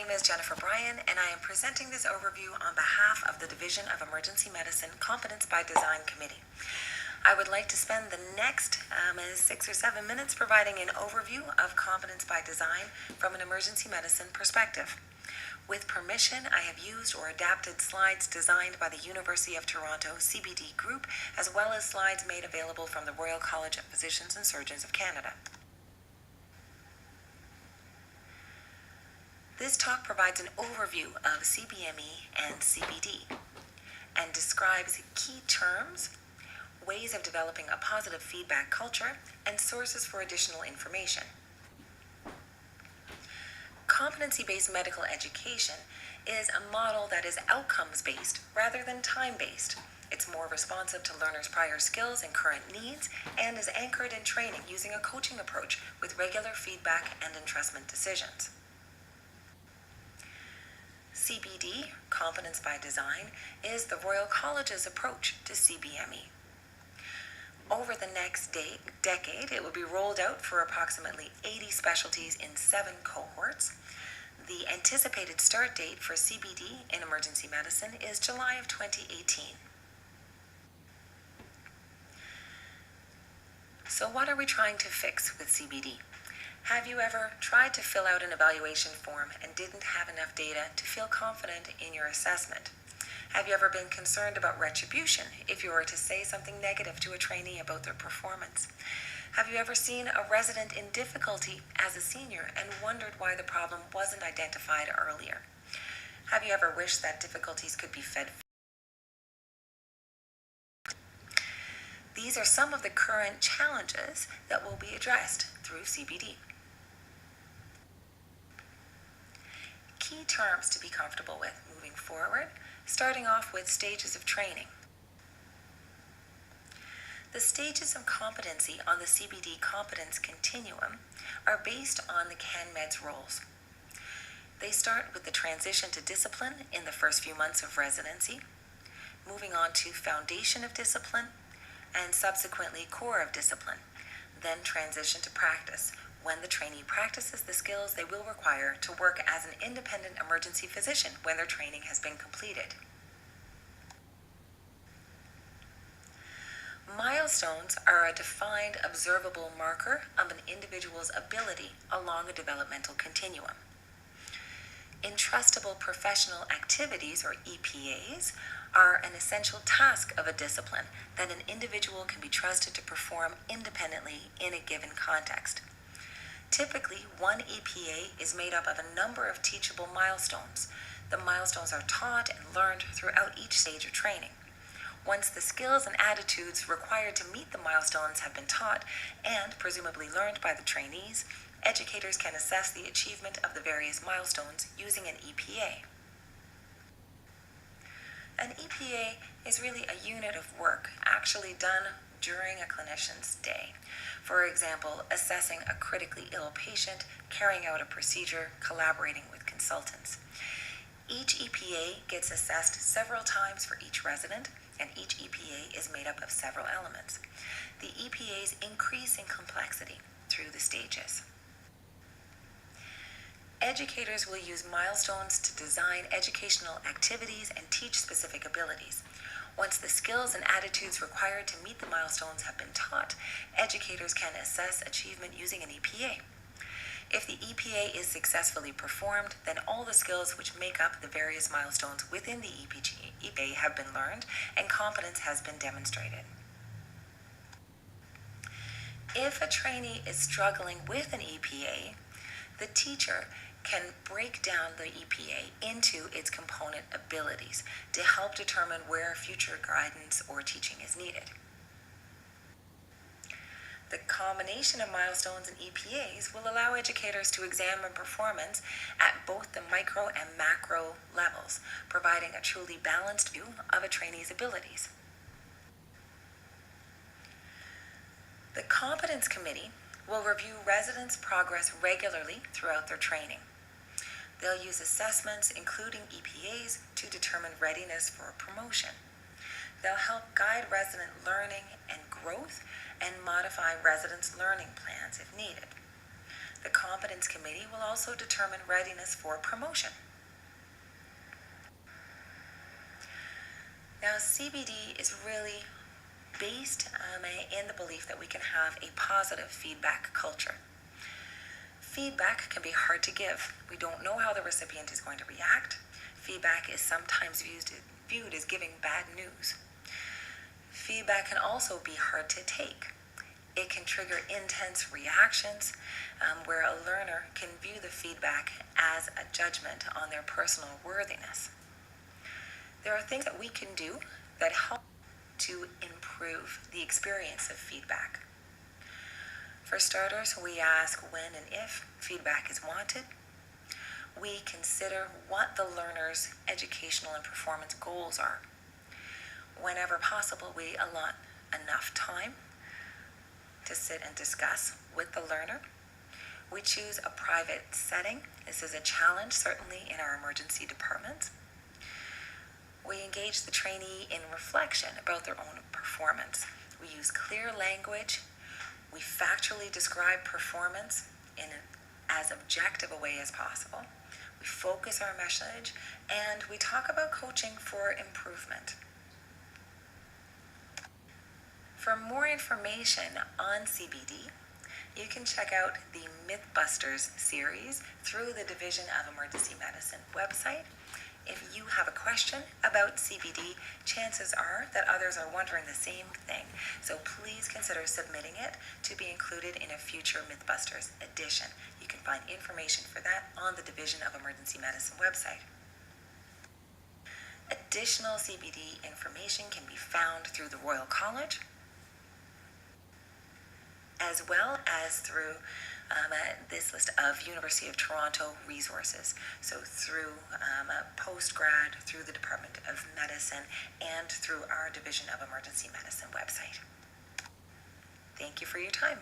name is Jennifer Bryan, and I am presenting this overview on behalf of the Division of Emergency Medicine Competence by Design Committee. I would like to spend the next 6 or 7 minutes providing an overview of competence by design from an emergency medicine perspective. With permission, I have used or adapted slides designed by the University of Toronto CBD group, as well as slides made available from the Royal College of Physicians and Surgeons of Canada. This talk provides an overview of CBME and CBD and describes key terms, ways of developing a positive feedback culture, and sources for additional information. Competency-based medical education is a model that is outcomes-based rather than time-based. It's more responsive to learners' prior skills and current needs, and is anchored in training using a coaching approach with regular feedback and entrustment decisions. CBD, Competence by Design, is the Royal College's approach to CBME. Over the next decade, it will be rolled out for approximately 80 specialties in 7 cohorts. The anticipated start date for CBD in emergency medicine is July of 2018. So what are we trying to fix with CBD? Have you ever tried to fill out an evaluation form and didn't have enough data to feel confident in your assessment? Have you ever been concerned about retribution if you were to say something negative to a trainee about their performance? Have you ever seen a resident in difficulty as a senior and wondered why the problem wasn't identified earlier? Have you ever wished that difficulties could be fed? These are some of the current challenges that will be addressed through CBD. Key terms to be comfortable with moving forward, starting off with stages of training. The stages of competency on the CBD competence continuum are based on the CanMEDS roles. They start with the transition to discipline in the first few months of residency, moving on to foundation of discipline, and subsequently core of discipline, then transition to practice, when the trainee practices the skills they will require to work as an independent emergency physician when their training has been completed. Milestones are a defined, observable marker of an individual's ability along a developmental continuum. Entrustable professional activities, or EPAs, are an essential task of a discipline that an individual can be trusted to perform independently in a given context. Typically, one EPA is made up of a number of teachable milestones. The milestones are taught and learned throughout each stage of training. Once the skills and attitudes required to meet the milestones have been taught and presumably learned by the trainees, educators can assess the achievement of the various milestones using an EPA. An EPA is really a unit of work actually done during a clinician's day. For example, assessing a critically ill patient, carrying out a procedure, collaborating with consultants. Each EPA gets assessed several times for each resident, and each EPA is made up of several elements. The EPAs increase in complexity through the stages. Educators will use milestones to design educational activities and teach specific abilities. Once the skills and attitudes required to meet the milestones have been taught, educators can assess achievement using an EPA. If the EPA is successfully performed, then all the skills which make up the various milestones within the EPA have been learned and competence has been demonstrated. If a trainee is struggling with an EPA, the teacher can break down the EPA into its component abilities to help determine where future guidance or teaching is needed. The combination of milestones and EPAs will allow educators to examine performance at both the micro and macro levels, providing a truly balanced view of a trainee's abilities. The Competence Committee will review residents' progress regularly throughout their training. They'll use assessments, including EPAs, to determine readiness for promotion. They'll help guide resident learning and growth and modify residents' learning plans if needed. The Competence Competence Committee will also determine readiness for promotion. Now, CBD is really based in the belief that we can have a positive feedback culture. Feedback can be hard to give. We don't know how the recipient is going to react. Feedback is sometimes viewed as giving bad news. Feedback can also be hard to take. It can trigger intense reactions where a learner can view the feedback as a judgment on their personal worthiness. There are things that we can do that help to improve the experience of feedback. For starters, we ask when and if feedback is wanted. We consider what the learner's educational and performance goals are. Whenever possible, we allot enough time to sit and discuss with the learner. We choose a private setting. This is a challenge, certainly in our emergency departments. We engage the trainee in reflection about their own performance. We use clear language. We factually describe performance in as objective a way as possible. We focus our message, and we talk about coaching for improvement. For more information on CBD, you can check out the Mythbusters series through the Division of Emergency Medicine website. If you have a question about CBD, chances are that others are wondering the same thing. So please consider submitting it to be included in a future Mythbusters edition. You can find information for that on the Division of Emergency Medicine website. Additional CBD information can be found through the Royal College, as well as through this list of University of Toronto resources. So through post-grad, through the Department of Medicine, and through our Division of Emergency Medicine website. Thank you for your time.